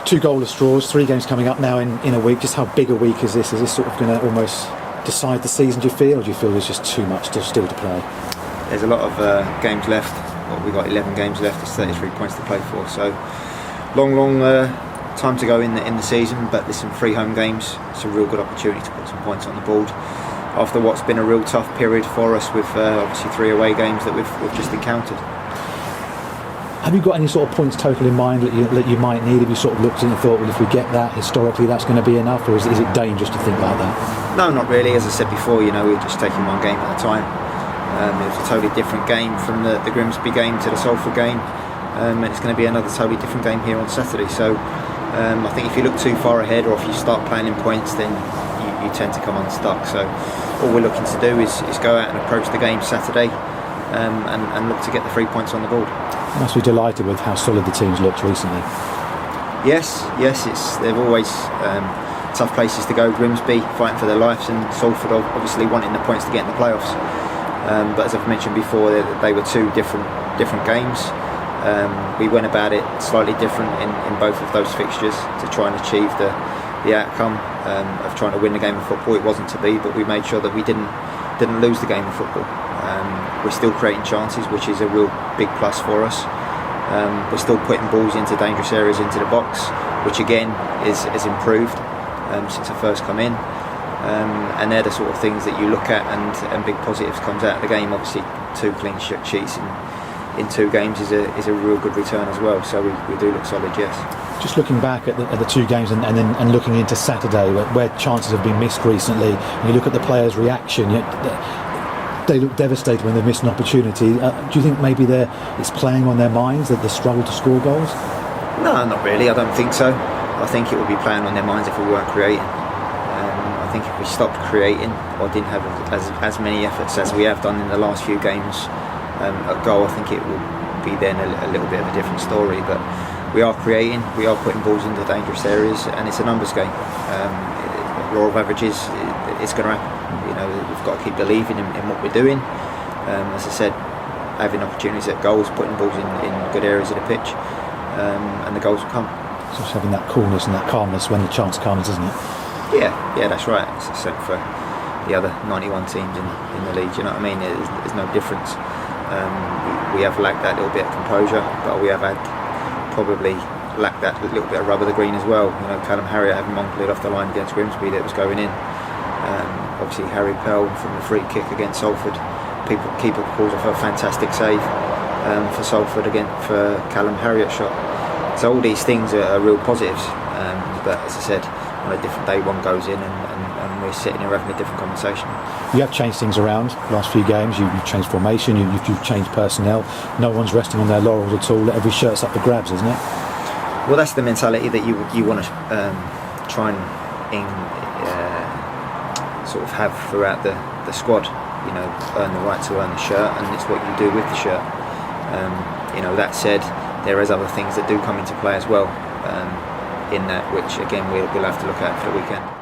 2 goalless draws, 3 games coming up now in a week. Just how big a week is this? Is this sort of going to almost decide the season, do you feel? Or do you feel there's just too much still to play? There's a lot of games left. Well, we've got 11 games left. There's 33 points to play for. So long time to go in the season. But there's some 3 home games. It's a real good opportunity to put some points on the board after what's been a real tough period for us with obviously 3 away games that we've just encountered. Have you got any sort of points total in mind that you might need? Have you sort of looked and thought, well, if we get that historically, that's going to be enough, or is it dangerous to think like that? No, not really. As I said before, we're just taking one game at a time. It was a totally different game from the Grimsby game to the Salford game, and it's going to be another totally different game here on Saturday. So I think if you look too far ahead, or if you start planning points, then you tend to come unstuck. So all we're looking to do is go out and approach the game Saturday and look to get the 3 points on the board. You must be delighted with how solid the team's looked recently. Yes, they've always tough places to go. Grimsby fighting for their lives, and Salford obviously wanting the points to get in the playoffs. But as I've mentioned before, they were 2 different games. We went about it slightly different in both of those fixtures to try and achieve the outcome of trying to win the game of football. It wasn't to be, but we made sure that we didn't lose the game of football. We're still creating chances, which is a real big plus for us. We're still putting balls into dangerous areas into the box, which again is improved since I first come in. And they're the sort of things that you look at and big positives comes out of the game. Obviously 2 clean sheets in 2 games is a real good return as well. So we do look solid, yes. Just looking back at the 2 games and looking into Saturday, where chances have been missed recently, and you look at the players' reaction, they look devastated when they miss an opportunity. Do you think maybe it's playing on their minds, that the struggle to score goals? No, not really. I don't think so. I think it would be playing on their minds if we weren't creating. I think if we stopped creating or didn't have as many efforts as we have done in the last few games at goal, I think it would be then a little bit of a different story. But we are creating, we are putting balls into dangerous areas, and it's a numbers game. Law of averages, it's going to happen. We've got to keep believing in what we're doing. As I said, having opportunities at goals, putting balls in good areas of the pitch, and the goals will come. So just having that coolness and that calmness when the chance comes, isn't it? Yeah, that's right. It's the same for the other 91 teams in the league. You know what I mean? There's no difference. We have lacked that little bit of composure, but we have probably lacked that little bit of rub of the green as well. Callum Harriott having one cleared off the line against Grimsby that was going in. Obviously Harry Pell from the free kick against Salford. Keeper pulls off a fantastic save for Salford for Callum Harriott's shot. So all these things are real positives. But as I said, on a different day one goes in and we're sitting here having a different conversation. You have changed things around last few games. You've changed formation, you've changed personnel. No one's resting on their laurels at all. Every shirt's up for grabs, isn't it? Well, that's the mentality that you want to try and sort of have throughout the squad. Earn the right to earn the shirt, and it's what you do with the shirt. That said, there is other things that do come into play as well in that, which again we'll have to look at for the weekend.